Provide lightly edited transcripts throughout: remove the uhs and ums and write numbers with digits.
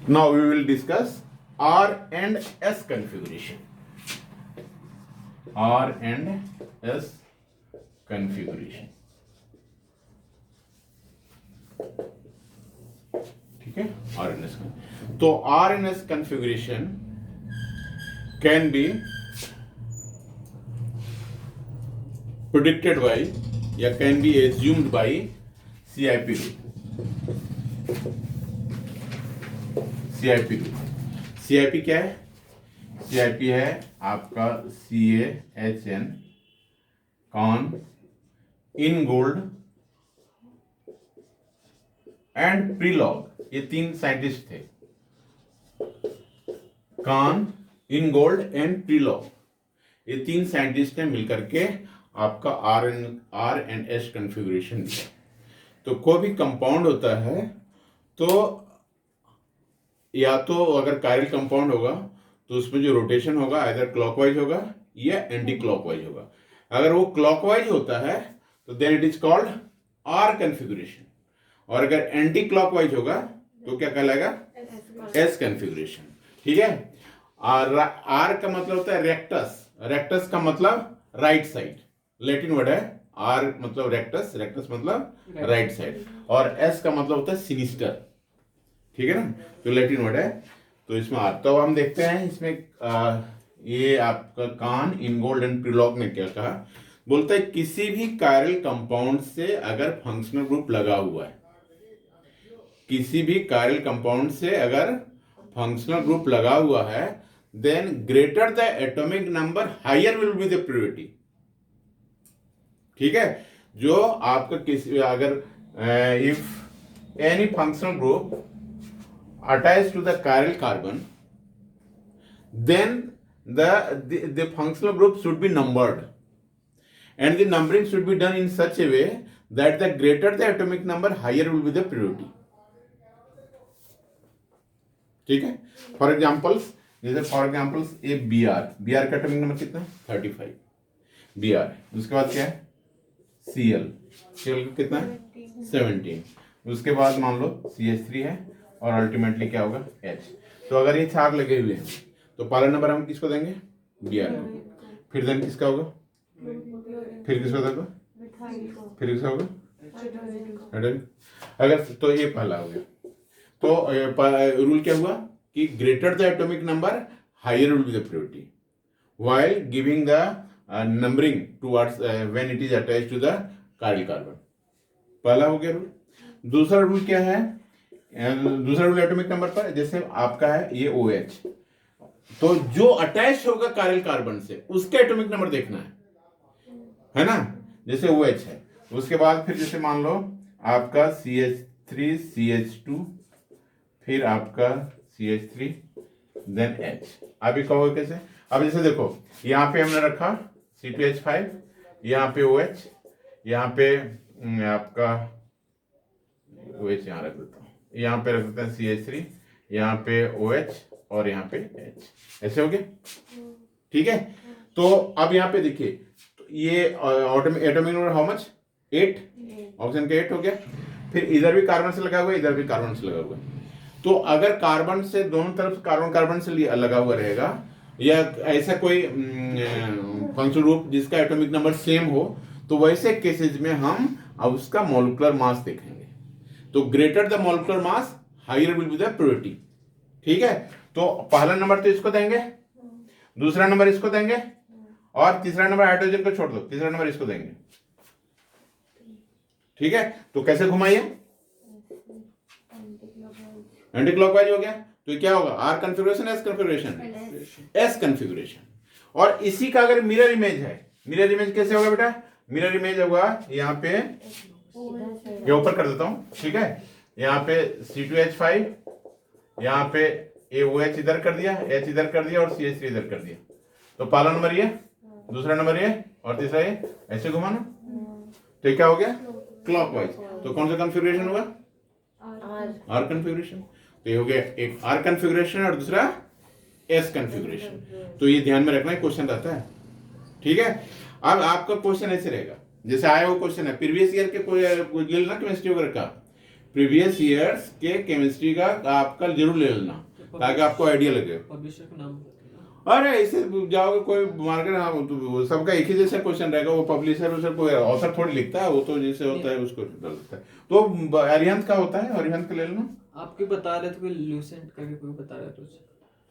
Now we will discuss R and S configuration. R and S configuration. ठीक है, R and S. तो R and S configuration can be predicted by या can be assumed by CIP rule. CIP rule. CIP क्या है? CIP है आपका CAHN Cahn Ingold and Prelog. ये तीन साइंटिस्ट थे, Cahn Ingold and Prelog. ये तीन साइंटिस्ट ने मिलकर के आपका आर एंड एस कॉन्फ़िगरेशन दिया. तो कोई भी कंपाउंड होता है तो या तो अगर कायरल कंपाउंड होगा तो उसमें जो रोटेशन होगा आइदर क्लॉकवाइज होगा या एंटी क्लॉकवाइज होगा. अगर वो क्लॉकवाइज होता है तो then it is called R configuration, और अगर एंटी क्लॉकवाइज होगा तो क्या कहलाएगा? S configuration. ठीक है. आर का मतलब होता है रेक्टस. रेक्टस का मतलब राइट साइड, लैटिन वर्ड है. आर मतलब रेक्टस, रेक्टस मतलब राइट साइड, और एस का मतलब होता है सिनिस्टर. ठीक है ना, तो लैटिन वर्ड है. तो इसमें तो हम देखते हैं इसमें ये आपका कॉन इन गोल्ड एंड प्रीलॉग ने क्या कहा. बोलता है किसी भी कायरल कंपाउंड से अगर फंक्शनल ग्रुप लगा हुआ है, किसी भी कायरल कंपाउंड से अगर फंक्शनल ग्रुप लगा हुआ है, then greater the atomic number higher will be the priority. ठीक है. जो आपका किसी अगर if any functional group attached to the chiral carbon, then the functional group should be numbered, and the numbering should be done in such a way that the greater the atomic number, higher will be the priority. ठीक है. For examples, जैसे for examples a B R का atomic number कितना है? 35 B are. उसके बाद क्या है? सीएल का कितना है? 17. उसके बाद मान लो CH3 है, और अल्टीमेटली क्या होगा? H. तो अगर ये चार लगे हुए हैं तो पहला नंबर हम किसको देंगे? बी आर को. फिर देन किसका होगा? फिर किसका होगा? फिर किसका होगा? अगर तो ये पहला हो गया. तो रूल क्या हुआ कि greater the atomic number higher will be the priority while giving the numbering towards when it is attached to the chiral carbon. पहला हो गया रूल. दूसरा रूल क्या है? दूसरा रूल एटॉमिक नंबर पर, जैसे आपका है ये OH, तो जो अटैच होगा कायरल कार्बन से उसके एटॉमिक नंबर देखना है ना. जैसे OH है, उसके बाद फिर जैसे मान लो आपका CH3 CH2, फिर आपका CH3 देन H. अभी कहोगे कैसे? अब जैसे देखो यहां पे हमने रखा C2H5, यहां पे OH, यहां पे आपका OH यहां रख देता हूं, यहाँ पे रख देते हैं CH3, यहाँ पे OH और यहाँ पे H. ऐसे हो गया. ठीक है. तो अब यहाँ पे देखिए, तो ये atomic number how much? 8. Option का 8 हो गया. फिर इधर भी कार्बन से लगा हुआ है, इधर भी कार्बन से लगा हुआ है. तो अगर कार्बन से दोनों तरफ कार्बन से लगा हुआ रहेगा, या ऐसा कोई फंक्शनल ग्रुप जिसका एटॉमिक नंबर सेम हो, तो वैसे केसेस में हम अब उसका मॉलिक्यूलर मास देखेंगे. तो greater the molecular mass higher will be the priority. ठीक है. तो पहला नंबर तो इसको देंगे, दूसरा नंबर इसको देंगे, और तीसरा नंबर हाइड्रोजन को छोड़ दो, तीसरा नंबर इसको देंगे. ठीक है. तो कैसे घुमाइए? एंटी क्लॉकवाइज हो गया. तो क्या होगा? R configuration, S configuration? S configuration. और इसी का अगर मिरर इमेज है, मिरर इमेज कैसे होगा बेटा? मिरर इमेज होगा यहाँ पे, ये ऊपर कर देता हूं. ठीक है. यहाँ पे C2H5, यहाँ पे OH इधर कर दिया, H इधर कर दिया, और CH3 इधर कर दिया. तो पहला नंबर ये, दूसरा नंबर ये, और तीसरा ये. ऐसे घुमाना. तो क्या हो गया? क्लॉकवाइज. तो कौन सा कॉन्फ़िगरेशन होगा? R configuration. तो ये हो गया एक आर कॉन्फ़िगरेशन और दूसरा एस कॉन्फ़िगरेशन. तो ये ध्यान में रखना है, क्वेश्चन रहता है. ठीक है. अब आपका क्वेश्चन ऐसे रहेगा, जैसे आया वो क्वेश्चन है प्रीवियस ईयर के, कोई ले लेना केमिस्ट्री वगैरह का. प्रीवियस ईयर्स के केमिस्ट्री का आपका जरूर ले लेना ताकि आपको आइडिया लगे। पब्लिशर का नाम अरे ऐसे जाओगे कोई मार्केट, हाँ तो सबका एक ही जैसा क्वेश्चन रहेगा, वो पब्लिशर उसे कोई ऑथर थोड़ी लिखता है, वो तो जैसे होता है उसको डाल देता है। तो अरिहंत का होता है, अरिहंत का ले लेना। आपके बता रहे थे कोई ल्यूसेंट करके कोई बता रहा था कुछ।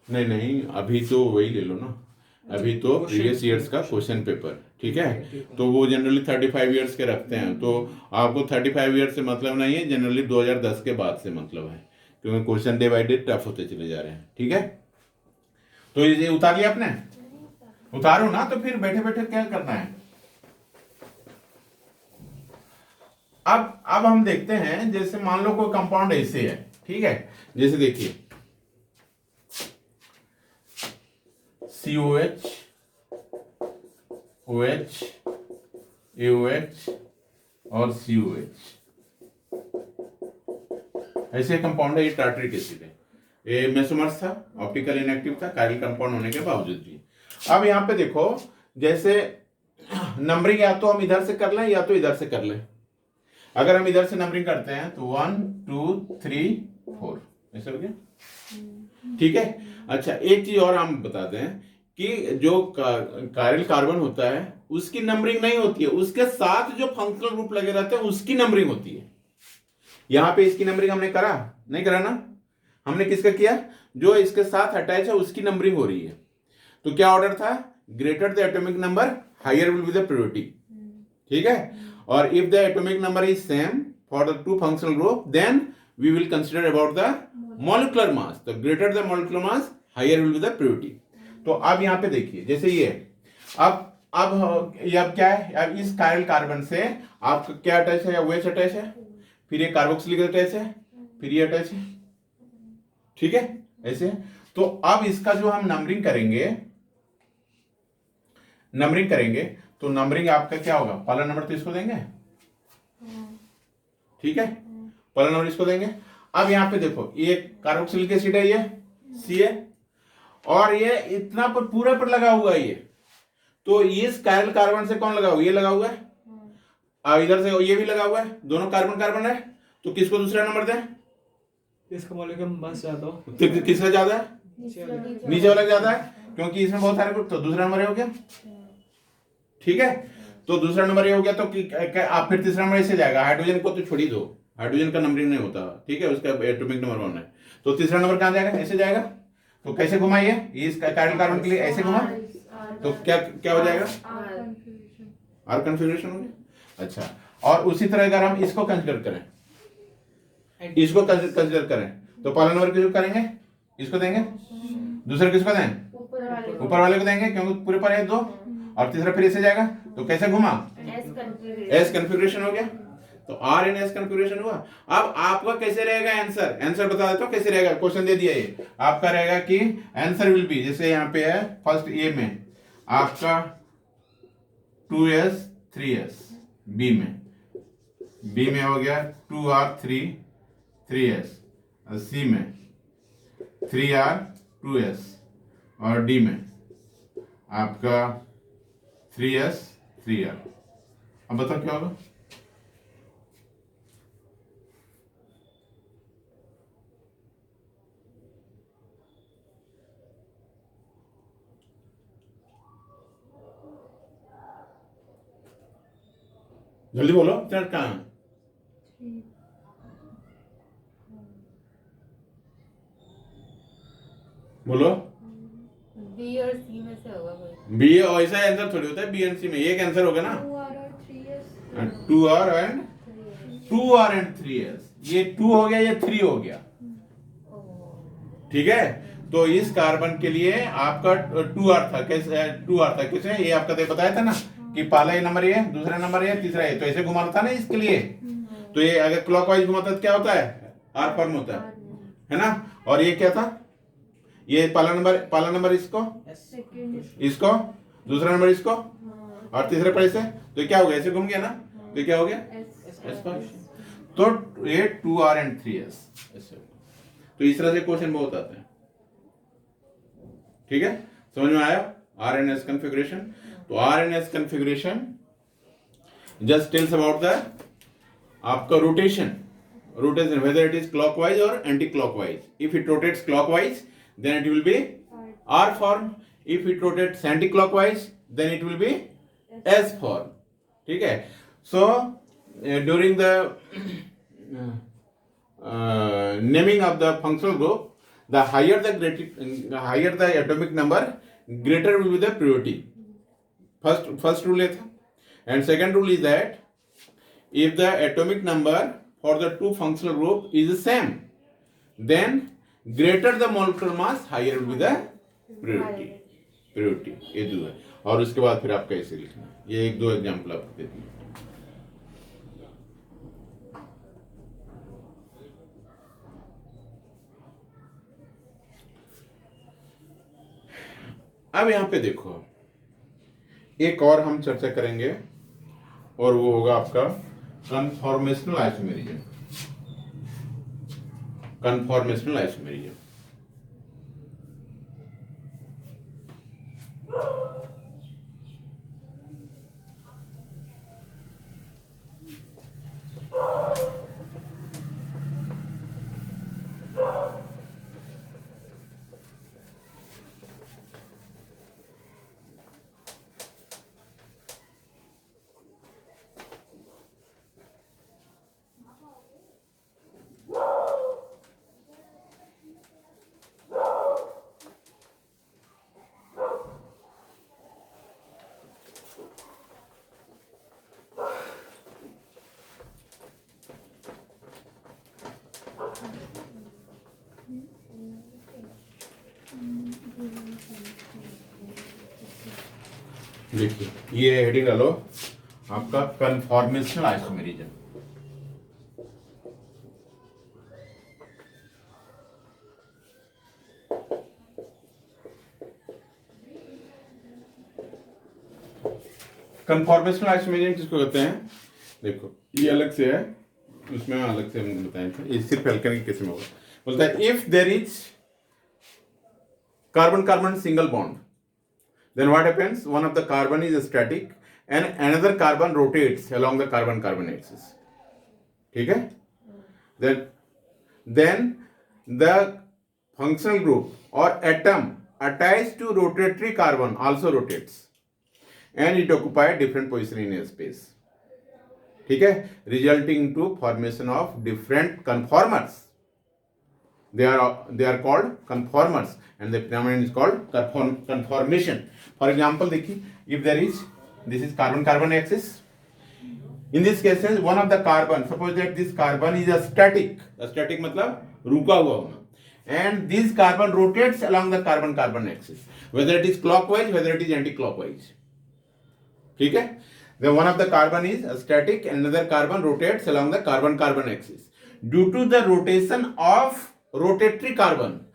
नहीं अभी तो वही ले लो ना, अभी तो Question- प्रीवियस ईयर्स का क्वेश्चन पेपर, ठीक है। ठीक है। तो वो जनरली 35 ईयर्स के रखते हैं, तो आपको 35 ईयर्स से मतलब नहीं है, जनरली 2010 के बाद से मतलब है, क्योंकि question day by day tough होते चले जा रहे हैं, ठीक है। तो ये उतार लिया आपने, उतारो ना, तो फिर बैठे बैठे क्या करना है। अब हम देखते हैं, जैसे मान लो कोई कंपाउंड ऐसे है, ठीक है, जैसे देखिए COH, OH, AOH और COH, ऐसे कंपाउंड है। ये टार्टरिक एसिड है, ये मेसोमर्स था, ऑप्टिकल इनएक्टिव था, कायरल कंपाउंड होने के बावजूद भी। अब यहाँ पे देखो, जैसे नंबरिंग या तो हम इधर से कर लें या तो इधर से कर लें। अगर हम इधर से नंबरिंग करते हैं तो 1 2 3 4 ऐसा हो गया, ठीक है। अच्छा एक चीज और हम बता दें कि जो कायरल कार्बन होता है उसकी नंबरिंग नहीं होती है, उसके साथ जो फंक्शनल ग्रुप लगे रहते हैं उसकी नंबरिंग होती है। यहां पे इसकी नंबरिंग हमने करा नहीं, करा ना, हमने किसका किया, जो इसके साथ अटैच है उसकी नंबरिंग हो रही है। तो क्या ऑर्डर था, greater the atomic number higher will be the priority, ठीक है। और if the atomic number is same for the two functional group then we will consider about the molecular mass, तो greater the molecular mass higher will be the priority. तो अब यहां पे देखिए, जैसे ये अब ये अब क्या है, अब इस कायरल कार्बन से आपका क्या अटैच है, OH अटैच है, फिर ये कार्बोक्सिलिक अटैच है, फिर ये अटैच है, ठीक है ऐसे। तो अब इसका जो हम नंबरिंग करेंगे तो नंबरिंग आपका क्या होगा, पहला नंबर तो इसको देंगे, ठीक है, पहला नंबर इसको देंगे। अब यहां पे देखो ये कार्बोक्सिलिक एसिड है, ये सी है, और ये इतना पर पूरा पर लगा हुआ है ये, तो इस कायरल कार्बन से कौन लगा हुआ, ये लगा हुआ है, इधर से ये भी लगा हुआ है, दोनों कार्बन कार्बन है, तो किसको दूसरा नंबर दें, इसका मॉलिक्यूलर मास ज्यादा हो, किसका ज्यादा है, नीचे वाला ज्यादा है, क्योंकि इसमें बहुत सारे ग्रुप, तो दूसरा नंबर हो गया, ठीक है। तो दूसरा नंबर ये हो गया, तो आप फिर तीसरा नंबर ऐसे जाएगा, हाइड्रोजन को तो छोड़ ही दो, हाइड्रोजन का नंबरिंग नहीं होता, ठीक है, उसका एटॉमिक नंबर 1 है, तो तीसरा नंबर कहां जाएगा, ऐसे जाएगा। तो कैसे घुमाइए, इस कायरल कार्बन के लिए ऐसे घुमा, तो क्या हो जाएगा, आर कन्फिगरेशन हो गया। अच्छा, और उसी तरह अगर हम इसको कंसीडर करें, तो पहला नंबर किसको करेंगे, इसको देंगे, दूसरा किसको दें, ऊपर वाले को देंगे, क्योंकि पूरे पर है 2, और तीसरा फिर ऐसे जाएगा, तो कैसे घुमा, एस कन्फिगरेशन हो गया, तो आर एन एस कन्फिगरेशन हुआ। अब आपका कैसे रहेगा आंसर बता देता हूं कैसे रहेगा, क्वेश्चन दे दिया ये आपका रहेगा कि आंसर विल बी, जैसे यहाँ पे है फर्स्ट ए में आपका 2s 3s, बी में हो गया 2r 3s, सी में 3r 2s, और डी में आपका 3s 3r। अब बताओ क्या होगा, जल्दी बोलो, चल कहाँ है? बोलो, बी और सी में से होगा कोई, बी, ऐसा आंसर थोड़ी होता है बी एंड सी में, एक आंसर होगा ना, 2r एंड 3s, ये 2 हो गया, ये 3 हो गया, ठीक है। तो इस कार्बन के लिए आपका 2r था, कैसे 2r था, कैसे, ये आपका तो बताया था ना कि पहला ये नंबर ये, दूसरा नंबर ये, तीसरा ये, तो ऐसे घुमाना था ना इसके लिए। तो ये अगर क्लॉकवाइज घुमाता तो क्या होता है, आर फॉर्म होता है ना। और ये क्या था, ये पहला नंबर इसको, दूसरा नंबर इसको, और तीसरे पर ऐसे, तो क्या हो गया, ऐसे घूम गया ना, तो क्या हो गया, तो ये 2r एंड 3s ऐसे। तो इस तरह से क्वेश्चन बहुत आते हैं, ठीक है, समझ में आया, RNS कॉन्फ़िगरेशन। तो RNS configuration just tells about the आपका rotation rotation, whether it is clockwise or anti-clockwise. If it rotates clockwise, then it will be R form. If it rotates anti-clockwise, then it will be S form. ठीक है? So during the naming of the functional group, the higher the atomic number, greater will be the priority. First rule है था. And second rule is that if the atomic number for the two functional group is the same, then greater the molecular mass, higher will be the priority. ये दो है. और उसके बाद फिर आप कैसे लिखना, ये एक दो एग्जाम्पल आपको देती हूँ. अब यहाँ पे देखो, एक और हम चर्चा करेंगे और वो होगा आपका कन्फॉर्मेशनल आइसोमेरिज्म. कन्फॉर्मेशनल आइसोमेरिज्म देखिए, ये हेडिंग डालो आपका कन्फॉर्मेशनल आइसोमेरिज्म. कन्फॉर्मेशनल आइसोमेरिज्म किसको कहते हैं? देखो, ये अलग से है, उसमें अलग से हम बताए थे. ये सिर्फ एल्केन के केस में होगा. बोलता है if there is carbon carbon single bond, then what happens? One of the carbon is static and another carbon rotates along the carbon carbon axis. ठीक है? Then the functional group or atom attached to rotatory carbon also rotates and it occupies different position in a space. ठीक है? Resulting to formation of different conformers. They are called conformers and the phenomenon is called conformation. For example, देखिए, if there is, this is carbon carbon axis. In this case, one of the carbon, suppose that this carbon is a static मतलब रुका हुआ होना, and this carbon rotates along the carbon carbon axis, whether it is clockwise, whether it is anti-clockwise. ठीक है? Then one of the carbon is static and another carbon rotates along the carbon carbon axis. Due to the rotation of rotatory carbon,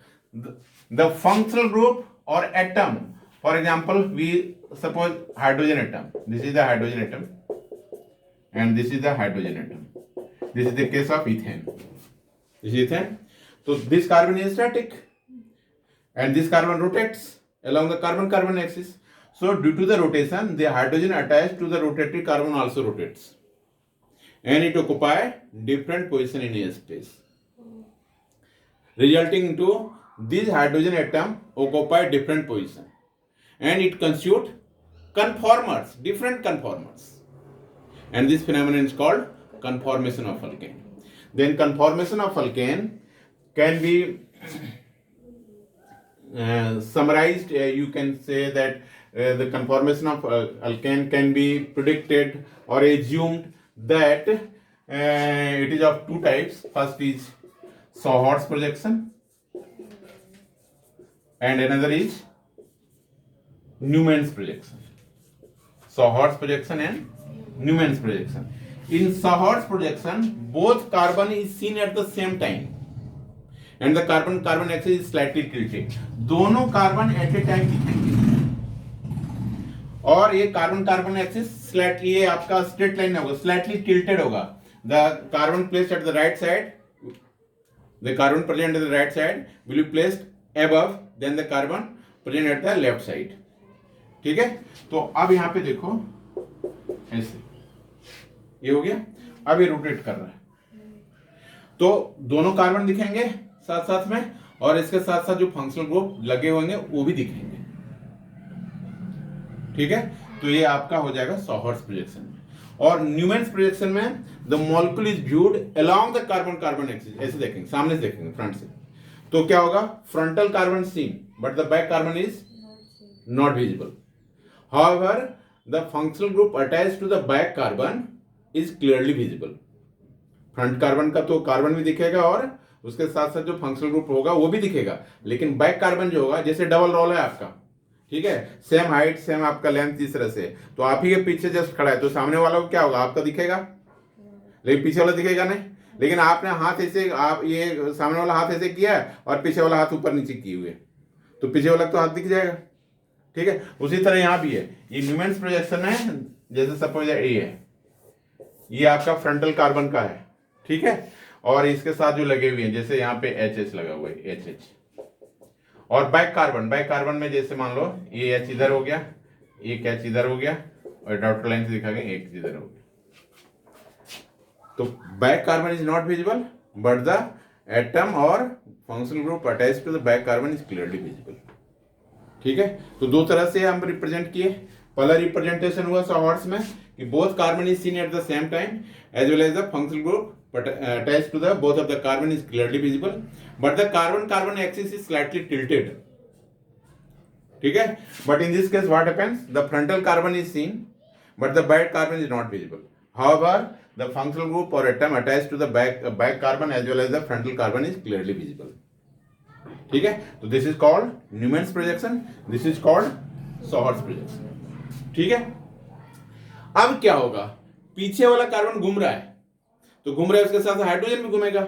the functional group or atom, for example, we suppose hydrogen atom. This is the hydrogen atom and this is the hydrogen atom. This is the case of ethane. This is ethane. So this carbon is static and this carbon rotates along the carbon carbon axis. So due to the rotation, the hydrogen attached to the rotatory carbon also rotates and it occupies different position in a space, resulting into this hydrogen atom occupy different position and it constitute conformers, different conformers, and this phenomenon is called conformation of alkane. Then conformation of alkane can be summarized. You can say that the conformation of alkane can be predicted or assumed that it is of two types. First is Sawhorst projection and another is Newman's projection. Sawhorst projection and Newman's projection. In Sawhorst projection, both carbon is seen at the same time and the carbon carbon axis is slightly tilted. दोनों carbon eight ए time दिखेंगे और ये carbon carbon axis slightly, ये आपका straight line होगा, slightly tilted होगा. The carbon placed at the right side, the carbon present at the right side will be placed above than the carbon present at the left side. ठीक है? तो अब यहाँ पे देखो ऐसे ये हो गया. अब ये रोटेट कर रहा है. तो दोनों कार्बन दिखेंगे साथ साथ में, और इसके साथ साथ जो फंक्शनल ग्रुप लगे होंगे वो भी दिखेंगे। ठीक है, तो ये आपका हो जाएगा सॉहर्ट्ज प्रोजेक्शन में। और न्यूमैन्स प्रोजेक्शन में the molecule is viewed along the carbon carbon axis, ऐसे देखेंगे, सामने से देखेंगे, फ्रंट से। तो क्या होगा, frontal carbon seen but the back carbon is not visible. However the functional group attached to the back carbon is clearly visible. Front carbon का तो कार्बन भी दिखेगा और उसके साथ साथ जो फंक्शनल ग्रुप होगा वो भी दिखेगा, लेकिन बैक कार्बन जो होगा, जैसे डबल रोल है आपका, ठीक है, सेम हाइट सेम आपका लेंथ इस तरह से, तो आप ही के पीछे जस्ट खड़ा है तो सामने वाला को क्या होगा, आपका दिखेगा, लेकिन पीछे वाला दिखेगा नहीं। लेकिन आपने हाथ ऐसे, आप ये सामने वाला हाथ ऐसे किया है और पीछे वाला हाथ ऊपर नीचे किए हुए, तो पीछे वाला तो हाथ दिख जाएगा। ठीक है, उसी तरह यहां भी है, ये न्यूमैन्स प्रोजेक्शन है। जैसे सपोज ये है, ये आपका फ्रंटल कार्बन का है, ठीक है, और इसके साथ जो लगे हुए हैं, जैसे यहाँ पे एच लगा हुआ है, एच। और बैक कार्बन में जैसे मान लो ये एच इधर हो गया, एक एच इधर हो गया, और डॉटर लाइन से दिखा गया एक इधर हो गया। तो back carbon is not visible but the atom or functional group attached to the back carbon is clearly visible. ठीक है, तो दो तरह से हम रिप्रेजेंट किए। पहला रिप्रेजेंटेशन हुआ सॉहर्ट्ज में कि both carbon is seen at the same time as well as the functional group attached to the both of the carbon is clearly visible, but the carbon axis is slightly tilted. ठीक है, but in this case what happens, the frontal carbon is seen but the back carbon is not visible. However, the functional group or atom attached to the back carbon as well as the frontal carbon is clearly visible. ठीक है, तो this is called Newman's projection, this is called Sahort's projection. ठीक है, अब क्या होगा, पीछे वाला कार्बन घूम रहा है, तो घूम रहा है, उसके साथ हाइड्रोजन भी घूमेगा।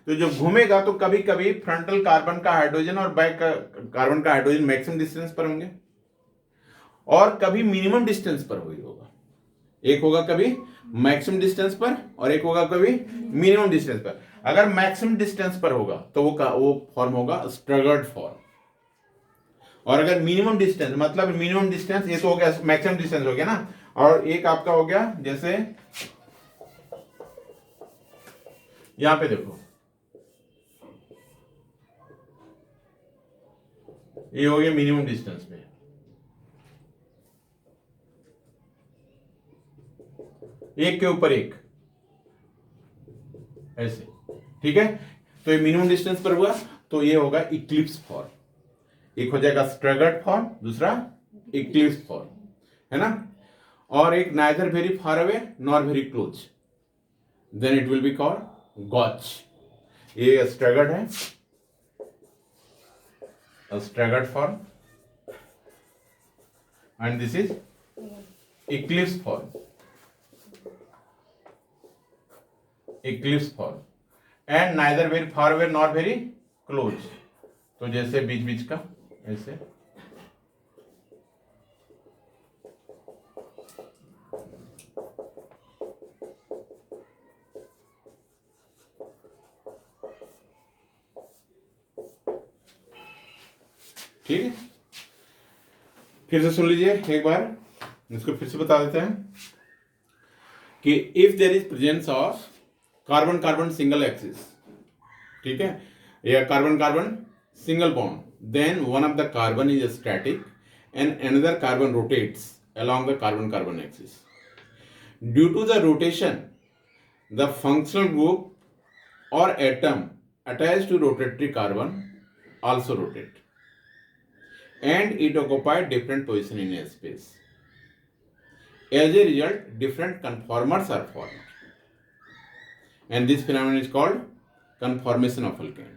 तो जो घूमेगा तो कभी कभी फ्रंटल कार्बन का हाइड्रोजन और बैक कार्बन का हाइड्रोजन मैक्सिमम डिस्टेंस पर होंगे, और कभी मिनिमम डिस्टेंस पर होगा। एक होगा कभी मैक्सिमम डिस्टेंस पर और एक होगा कभी मिनिमम डिस्टेंस पर। अगर मैक्सिमम डिस्टेंस पर होगा तो वो फॉर्म होगा स्ट्रगर्ड फॉर्म, और अगर मिनिमम डिस्टेंस, मतलब मिनिमम डिस्टेंस, ये तो हो गया मैक्सिमम डिस्टेंस हो गया ना, और एक आपका हो गया जैसे यहां पे देखो, ये हो गया मिनिमम डिस्टेंस पे, एक के ऊपर एक ऐसे। ठीक है, तो ये मिनिमम डिस्टेंस पर हुआ, तो ये होगा इक्लिप्स फॉर्म। एक हो जाएगा स्ट्रगर्ड फॉर्म, दूसरा इक्लिप्स फॉर्म, है ना, और एक neither very far away nor very close, then it will be called gauche. ये स्ट्रगर्ड है, staggered form, and this is eclipsed form, eclipsed form, and neither very far away nor very close, तो जैसे बीच बीच का ऐसे। ठीक है, फिर से सुन लीजिए एक बार, इसको फिर से बता देते हैं कि if there is presence of carbon carbon single axis, ठीक है, या carbon carbon single bond, then one of the carbon is static and another carbon rotates along the carbon carbon axis. Due to the rotation, the functional group or atom attached to rotatory carbon also rotate, and it occupies different position in a space. As a result, different conformers are formed, and this phenomenon is called conformation of alkane.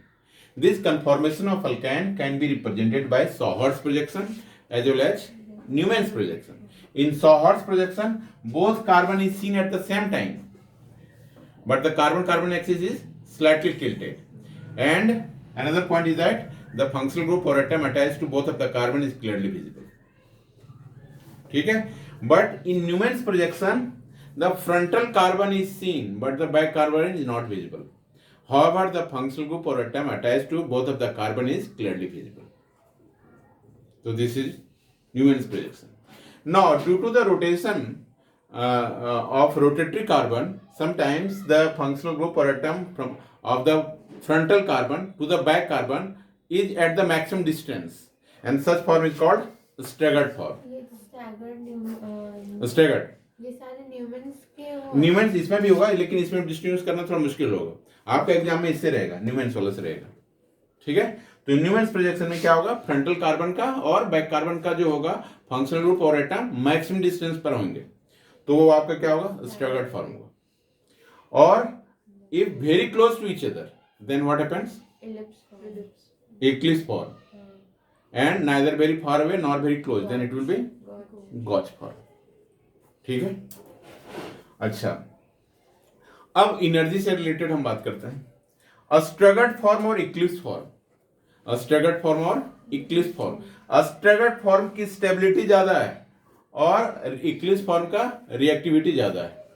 This conformation of alkane can be represented by Sahort's projection as well as Newman's projection. In Sahort's projection, both carbon is seen at the same time, but the carbon-carbon axis is slightly tilted. And another point is that the functional group or atom attached to both of the carbon is clearly visible. ठीक है? But in Newman's projection, the frontal carbon is seen, but the back carbon is not visible. However, the functional group or atom attached to both of the carbon is clearly visible. So this is Newman's projection. Now, due to the rotation of rotatory carbon, sometimes the functional group or atom of the frontal carbon to the back carbon is at the maximum distance, and such form is called staggered form. ये staggered Staggered. ये सारे न्यूमन्स के वो न्यूमेंस इसमें भी होगा, लेकिन इसमें डिस्टिंग्विश करना थोड़ा मुश्किल होगा। आपका एग्जाम में इससे रहेगा, न्यूमेंस वाला से रहेगा। ठीक है, तो न्यूमेंस प्रोजेक्शन में क्या होगा, फ्रंटल कार्बन का और बैक कार्बन का जो होगा फंक्शनल ग्रुप और एटम मैक्सिमम डिस्टेंस पर होंगे, तो वो आपका क्या होगा, स्टैगर्ड फॉर्म होगा। और if very close to each other then what happens, eclipsed form, and neither very far away nor very close then it will be gauche form. ठीक है, अच्छा, अब एनर्जी से रिलेटेड हम बात करते हैं। स्टैगर्ड फॉर्म और इक्लिप्स फॉर्म, स्टैगर्ड फॉर्म और इक्लिप्स फॉर्म। स्टैगर्ड फॉर्म की स्टेबिलिटी ज्यादा है और इक्लिप्स फॉर्म का रिएक्टिविटी ज्यादा है।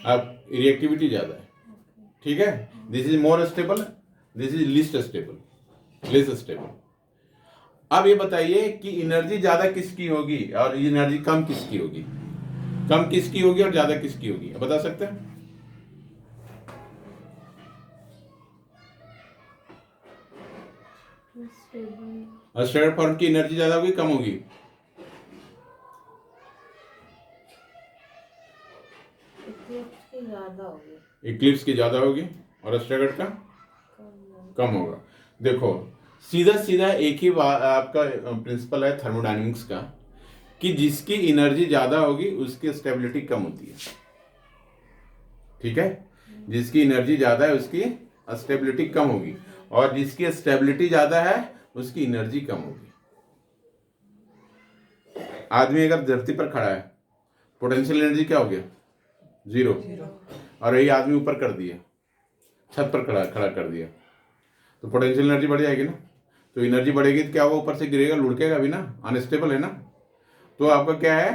अब रिएक्टिविटी ज्यादा है, ठीक है, this is more stable, this is list stable, less stable. अब ये बताइए कि एनर्जी ज्यादा किसकी होगी और एनर्जी कम किसकी होगी, कम किसकी होगी और ज्यादा किसकी होगी, बता सकते हैं? स्टैगर्ड फॉर्म की एनर्जी ज्यादा होगी कम होगी? इक्लिप्स की ज्यादा होगी और स्टैगर्ड का कम होगा। देखो सीधा सीधा एक ही आपका प्रिंसिपल है थर्मोडायनेमिक्स का कि जिसकी एनर्जी ज्यादा होगी उसकी स्टेबिलिटी कम होती है। ठीक है, जिसकी एनर्जी ज्यादा है उसकी स्टेबिलिटी कम होगी और जिसकी स्टेबिलिटी ज्यादा है उसकी एनर्जी कम होगी। आदमी अगर धरती पर खड़ा है, पोटेंशियल एनर्जी क्या हो गया, जीरो, और यही आदमी ऊपर कर दिया, छत पर खड़ा कर दिया, तो पोटेंशियल एनर्जी बढ़ जाएगी ना। तो एनर्जी बढ़ेगी तो क्या होगा, ऊपर से गिरेगा, लुढ़केगा भी ना, अनस्टेबल है ना। तो आपका क्या है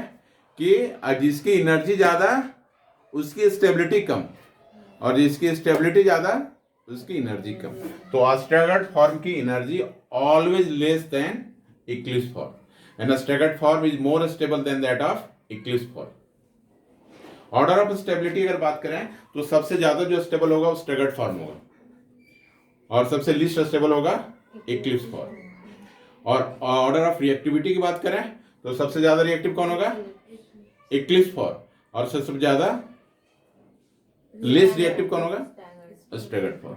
कि जिसकी एनर्जी ज्यादा उसकी स्टेबिलिटी कम और जिसकी स्टेबिलिटी ज्यादा उसकी एनर्जी कम। तो स्टैगर्ड फॉर्म की energy always less than Eclipse form and staggered form is more stable then that of Eclipse form. Order of stability अगर बात करें तो सबसे ज्यादा जो स्टेबल होगा वो स्टैगर्ड फॉर्म होगा और सबसे लिस्ट स्टेबल होगा इक्लिप्स फॉर्म। और ऑर्डर ऑफ रिएक्टिविटी की बात करें तो सबसे ज्यादा रिएक्टिव कौन होगा, इक्लिप्स फॉर्म, और सबसे ज्यादा लेस रिएक्टिव कौन होगा, स्टैगर्ड फॉर्म।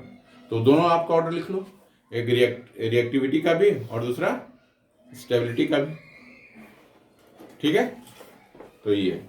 तो दोनों आपका ऑर्डर लिख लो, एक रिएक्टिविटी का भी और दूसरा स्टेबिलिटी का भी। ठीक है, तो ये